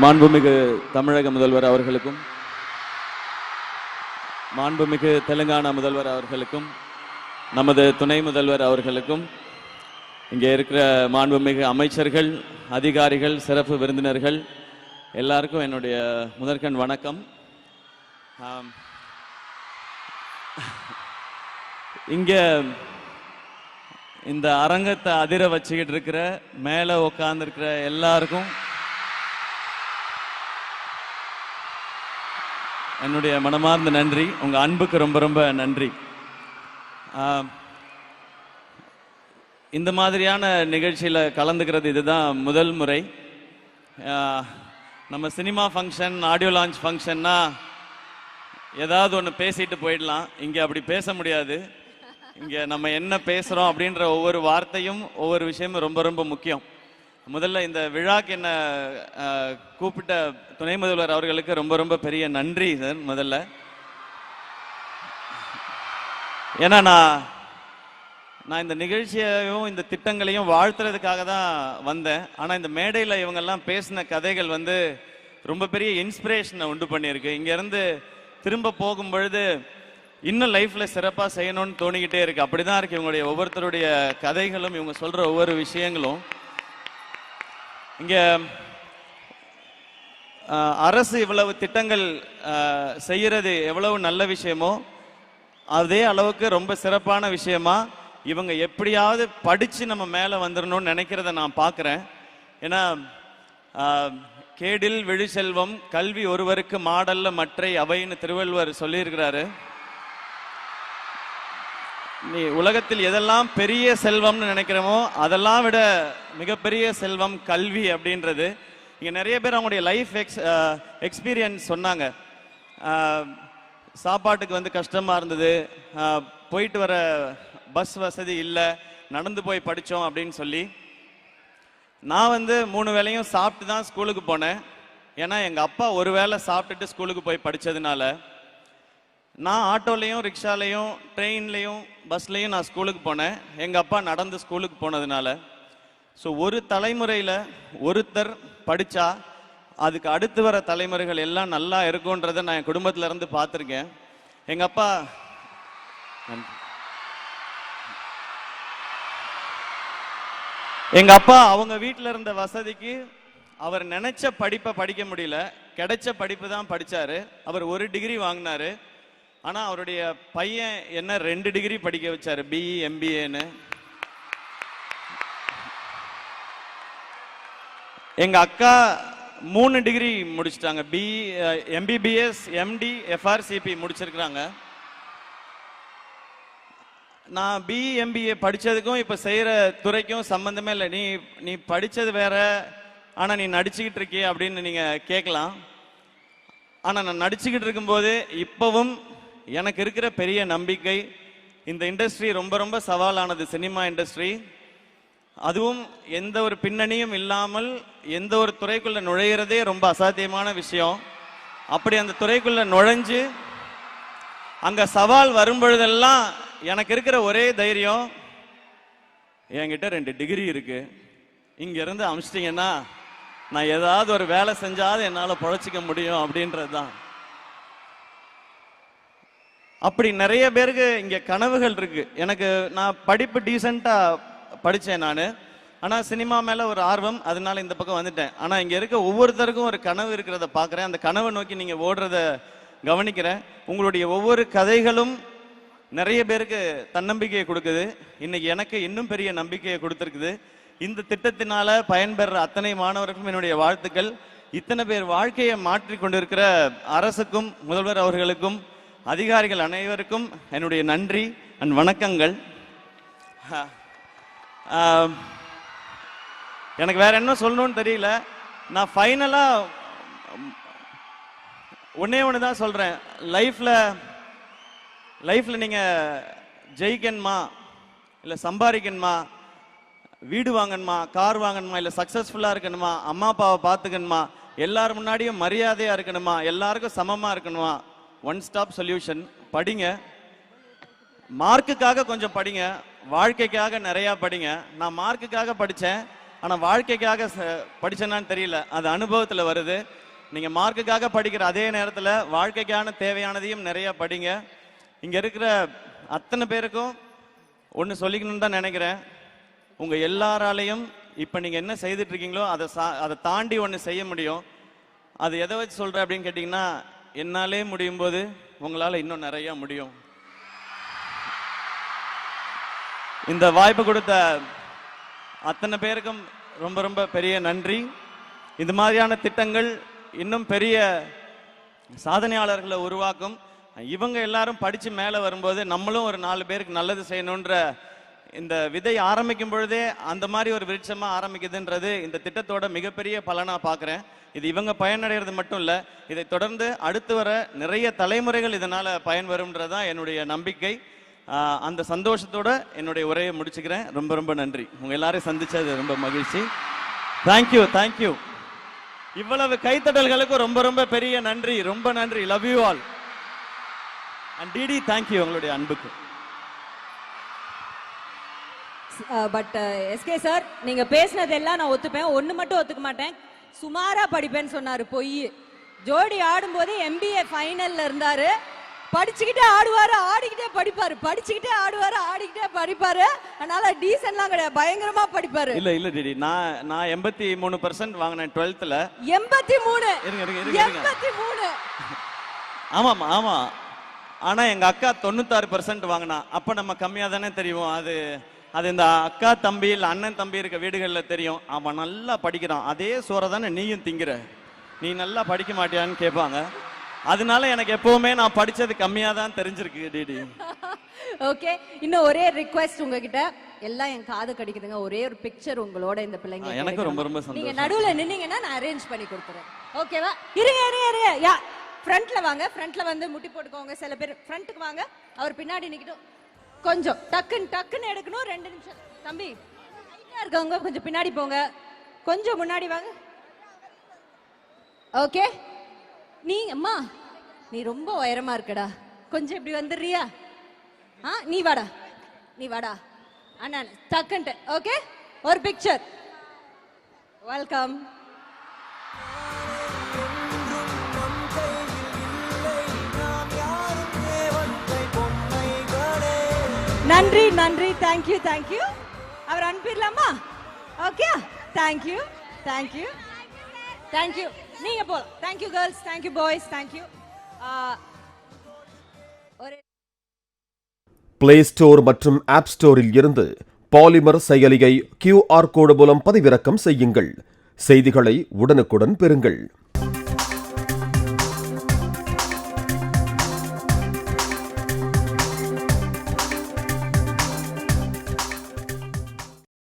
மாண்புமிகு தமிழக முதல்வர் அவர்களுக்கும், மாண்புமிகு தெலுங்கானா முதல்வர் அவர்களுக்கும், நமது துணை முதல்வர் அவர்களுக்கும், இங்கே இருக்கிற மாண்புமிகு அமைச்சர்கள், அதிகாரிகள், சிறப்பு விருந்தினர்கள் எல்லாருக்கும் என்னுடைய முதற்கண் வணக்கம். இங்க இந்த அரங்கத்தை அதிர வச்சுக்கிட்டு இருக்கிற மேலே உட்கார்ந்துருக்கிற எல்லாருக்கும் என்னுடைய மனமார்ந்த நன்றி. உங்க அன்புக்கு ரொம்ப ரொம்ப நன்றி. இந்த மாதிரியான நிகழ்ச்சியில் கலந்துக்கிறது இதுதான் முதல் முறை. நம்ம சினிமா ஃபங்க்ஷன், ஆடியோ லான்ச் ஃபங்க்ஷன்னா ஏதாவது ஒன்று பேசிட்டு போயிடலாம். இங்கே அப்படி பேச முடியாது. இங்கே நம்ம என்ன பேசுகிறோம் அப்படின்ற ஒவ்வொரு வார்த்தையும் ஒவ்வொரு விஷயமும் ரொம்ப ரொம்ப முக்கியம். முதல்ல இந்த விழாக்கு என்ன கூப்பிட்ட துணை முதல்வர் அவர்களுக்கு ரொம்ப ரொம்ப பெரிய நன்றி சார். முதல்ல ஏன்னா நான் இந்த நிகழ்ச்சியையும் இந்த திட்டங்களையும் வாழ்த்துறதுக்காக தான் வந்தேன். ஆனால் இந்த மேடையில் இவங்கெல்லாம் பேசின கதைகள் ரொம்ப பெரிய இன்ஸ்பிரேஷனை உண்டு பண்ணியிருக்கு. இங்கேருந்து திரும்ப போகும் பொழுது இன்னும் லைஃப்பில் சிறப்பாக செய்யணும்னு தோணிக்கிட்டே இருக்கு. அப்படி தான் இருக்கு இவங்களுடைய ஒவ்வொருத்தருடைய கதைகளும், இவங்க சொல்கிற ஒவ்வொரு விஷயங்களும். இங்கே அரசு இவ்வளவு திட்டங்கள் செய்கிறது எவ்வளவு நல்ல விஷயமோ அதே அளவுக்கு ரொம்ப சிறப்பான விஷயமா இவங்க எப்படியாவது படித்து நம்ம மேலே வந்துடணும்னு நினைக்கிறத நான் பார்க்குறேன். ஏன்னா கேடில் விழி செல்வம் கல்வி ஒருவருக்கு மாடல்ல மற்றை அவைன்னு திருவள்ளுவர் சொல்லியிருக்கிறாரு. நீ உலகத்தில் எதெல்லாம் பெரிய செல்வம்னு நினைக்கிறோமோ அதெல்லாம் விட மிகப்பெரிய செல்வம் கல்வி அப்படின்றது. இங்கே நிறைய பேர் அவங்களுடைய லைஃப் எக்ஸ்பீரியன்ஸ் சொன்னாங்க. சாப்பாட்டுக்கு கஷ்டமாக இருந்தது, போயிட்டு வர பஸ் வசதி இல்லை, நடந்து போய் படித்தோம் அப்படின்னு சொல்லி. நான் 3 வேளையும் சாப்பிட்டு தான் ஸ்கூலுக்கு போனேன். ஏன்னா எங்கள் அப்பா ஒரு வேளை சாப்பிட்டுட்டு ஸ்கூலுக்கு போய் படித்ததுனால நான் ஆட்டோலையும், ரிக்ஷாலையும், ட்ரெயின்லையும், பஸ்லையும் நான் ஸ்கூலுக்கு போனேன். எங்கள் அப்பா நடந்து ஸ்கூலுக்கு போனதுனால. ஸோ ஒரு தலைமுறையில் ஒருத்தர் படித்தா அதுக்கு அடுத்து வர தலைமுறைகள் எல்லாம் நல்லா இருக்குன்றதை நான் என் குடும்பத்தில் இருந்து பார்த்துருக்கேன். எங்கள் அப்பா அவங்க வீட்டில் இருந்த வசதிக்கு அவர் நினைச்ச படிப்பை படிக்க முடியல, கிடைச்ச படிப்பு தான் படிச்சாரு. அவர் 1 டிகிரி வாங்கினாரு. ஆனா அவருடைய பையன் என்ன 2 டிகிரி படிக்க வச்சாரு, பிஇ எம்பிஏன்னு. எங்க அக்கா 3 டிகிரி முடிச்சிட்டாங்க, பிஇ எம்பிபிஎஸ் எம்டி எஃப்ஆர்சிபி முடிச்சிருக்கிறாங்க. நான் பிஇ எம்பிஏ படித்ததுக்கும் இப்போ செய்கிற துறைக்கும் சம்மந்தமே இல்லை. நீ படித்தது வேற, ஆனால் நீ நடிச்சுக்கிட்டு இருக்கிய அப்படின்னு நீங்கள் கேட்கலாம். ஆனால் நான் நடிச்சுக்கிட்டு இருக்கும்போது இப்போவும் எனக்கு இருக்கிற பெரிய நம்பிக்கை, இந்த இண்டஸ்ட்ரி ரொம்ப ரொம்ப சவாலானது, சினிமா இண்டஸ்ட்ரி. அதுவும் எந்த ஒரு பின்னணியும் இல்லாமல் எந்த ஒரு துறைக்குள்ளே நுழையிறதே ரொம்ப அசாத்தியமான விஷயம். அப்படி அந்த துறைக்குள்ளே நுழைஞ்சு அங்கே சவால் வரும்பொழுதெல்லாம் எனக்கு இருக்கிற ஒரே தைரியம், என்கிட்ட 2 டிகிரி இருக்கு, இங்கிருந்து அமிச்சிட்டிங்கன்னா நான் ஏதாவது ஒரு வேலை செஞ்சாவது என்னால் பொழைச்சிக்க முடியும் அப்படின்றது தான். அப்படி நிறைய பேருக்கு இங்கே கனவுகள் இருக்கு. நான் படிப்பு டீசெண்டாக படித்தேன் நான், ஆனால் சினிமா மேலே ஒரு ஆர்வம், அதனால இந்த பக்கம் வந்துட்டேன். ஆனால் இங்கே இருக்க ஒவ்வொருத்தருக்கும் ஒரு கனவு இருக்கிறத பார்க்குறேன். அந்த கனவை நோக்கி நீங்கள் ஓடுறத கவனிக்கிறேன். உங்களுடைய ஒவ்வொரு கதைகளும் நிறைய பேருக்கு தன்னம்பிக்கையை கொடுக்குது. இன்னைக்கு எனக்கு இன்னும் பெரிய நம்பிக்கையை கொடுத்துருக்குது. இந்த திட்டத்தினால பயன்பெற அத்தனை மாணவர்களுக்கும் என்னுடைய வாழ்த்துக்கள். இத்தனை பேர் வாழ்க்கையை மாற்றி கொண்டிருக்கிற அரசுக்கும், முதல்வர் அவர்களுக்கும், அதிகாரிகள் அனைவருக்கும் என்னுடைய நன்றி அண்ட் வணக்கங்கள். எனக்கு வேற என்ன சொல்லணும்னு தெரியல. நான் ஃபைனலாக ஒன்று தான் சொல்கிறேன். லைஃப்பில் நீங்கள் ஜெயிக்கணுமா, இல்லை சம்பாதிக்கணுமா, வீடு வாங்கணுமா, கார் வாங்கணுமா, இல்லை சக்ஸஸ்ஃபுல்லாக இருக்கணுமா, அம்மா அப்பாவை பார்த்துக்கணுமா, எல்லாரும் முன்னாடியும் மரியாதையாக இருக்கணுமா, எல்லாருக்கும் சமமாக இருக்கணுமா, 1 ஸ்டாப் சொல்யூஷன். படிங்க, மார்க்குக்காக கொஞ்சம் படிங்க, வாழ்க்கைக்காக நிறையா படிங்க. நான் மார்க்குக்காக படித்தேன், ஆனால் வாழ்க்கைக்காக படிச்சேன்னான்னு தெரியல. அது அனுபவத்தில் வருது. நீங்கள் மார்க்குக்காக படிக்கிற அதே நேரத்தில் வாழ்க்கைக்கான தேவையானதையும் நிறைய படிங்க. இங்கே இருக்கிற அத்தனை பேருக்கும் ஒன்று சொல்லிக்கணும்னு தான் நினைக்கிறேன். உங்கள் எல்லாராலையும் இப்போ நீங்கள் என்ன செய்துட்டு இருக்கீங்களோ அதை தாண்டி ஒன்று செய்ய முடியும். அது எதை வச்சு சொல்கிறேன் அப்படின்னு கேட்டிங்கன்னா, என்னாலே முடியும் போது உங்களால் இன்னும் நிறைய முடியும். இந்த வாய்ப்பு கொடுத்த அத்தனை பேருக்கும் ரொம்ப ரொம்ப பெரிய நன்றி. இந்த மாதிரியான திட்டங்கள் இன்னும் பெரிய சாதனையாளர்களை உருவாக்கும். இவங்க எல்லாரும் படித்து மேலே வரும்போது நம்மளும் ஒரு 4 பேருக்கு நல்லது செய்யணுன்ற இந்த விதை ஆரம்பிக்கும் பொழுதே அந்த மாதிரி ஒரு விருட்சமாக ஆரம்பிக்குதுன்றது இந்த திட்டத்தோட மிகப்பெரிய பலனாக பார்க்குறேன். இது இவங்க பயனடைகிறது மட்டும் இல்லை, இதை தொடர்ந்து அடுத்து வர நிறைய தலைமுறைகள் இதனால் பயன்பெறும்ன்றது தான் என்னுடைய நம்பிக்கை. அந்த சந்தோஷத்தோட என்னுடைய உரையை முடிச்சுக்கிறேன். ரொம்ப ரொம்ப நன்றி. உங்கள் எல்லாரையும் சந்திச்சது ரொம்ப மகிழ்ச்சி. Thank you thank you. இவ்வளவு கைத்தட்டல்களுக்கு ரொம்ப ரொம்ப பெரிய நன்றி. ரொம்ப நன்றி. Love you all. And DD thank you உங்களுடைய அன்புக்கு. பட் எஸ்கே சார், நீங்க பேசினதெல்லாம் நான் ஒத்துப்பேன். ஒண்ணு மட்டும் ஒத்துக்க மாட்டேன். சுமாரா படிப்பேன்னு சொன்னாரு. பொய். ஜோடி ஆடும்போது MBA ஃபைனல்ல இருந்தாரு. படிச்சுக்கிட்டே ஆடுவாரு, ஆடிக்கிட்டே படிப்பாரு. படிச்சுக்கிட்டே ஆடுவாரு, ஆடிக்கிட்டே படிப்பாரு. அதனால டீசன்ட்லாம் கிடையாது, பயங்கரமா படிப்பாரு. இல்ல டிடி, நான் 83% வாங்கினேன் 12th. 83? இருங்க 83? ஆமா. ஆனா எங்க அக்கா 96% வாங்கினா. அப்ப நம்ம கம்மியா தானே தெரியும். அது இந்த அக்கா தம்பி இல்ல அண்ணன் தம்பி இருக்க வீடுகள்ல தெரியும். அவன் நல்லா படிக்கிறான், அதே சோறை தானே நீயும் திங்கிற, நீ நல்லா படிக்க மாட்டியான்னு கேட்பாங்க. அதனால எனக்கு எப்பவுமே நான் படிச்சது கம்மியா தான் தெரிஞ்சிருக்கு டிடி. ஓகே, இன்னும் ஒரே ரிக்வெஸ்ட் உங்ககிட்ட. எல்லாம் என் காது கடிக்குதுங்க. ஒரே ஒரு பிக்சர் உங்களோட இந்த பிள்ளைங்க. எனக்கு ரொம்ப ரொம்ப சந்தோஷம். நீங்க நடுவுல நின்னீங்கன்னா நான் அரேஞ்ச் பண்ணி கொடுத்துறேன். ஓகேவா? இருங்க. யா, ஃப்ரண்ட்ல வாங்க. ஃப்ரண்ட்ல வந்து முட்டி போட்டுக்கோங்க. சில பேர் ஃப்ரண்ட்டுக்கு வாங்க. அவர் பின்னாடி நிக்கட்டும். கொஞ்சம் டக்குன்னு எடுக்கணும். 2 நிமிஷம். தம்பி ஹைட்டா இருக்கவங்க கொஞ்சம் பின்னாடி போங்க. கொஞ்சம் முன்னாடி வாங்க. ஓகே. அம்மா நீ ரொம்ப உயரமா இருக்கடா, கொஞ்சம் இப்படி வந்துடுறியா? நீ வாடா அண்ணா. டக்குன்ட்டு. ஓகே, ஒரு பிக்சர். வெல்கம். நன்றி. தேங்க்யூ. அவர் அனுப்பிடலாமா? Okay, thank you. நீங்க போலாம். Thank you girls, thank you boys, thank you. Play store மற்றும் ஆப் ஸ்டோரில் இருந்து பாலிமர் செயலியை QR கோடு மூலம் பதிவிறக்கம் செய்யுங்கள். செய்திகளை உடனுக்குடன் பெறுங்கள்.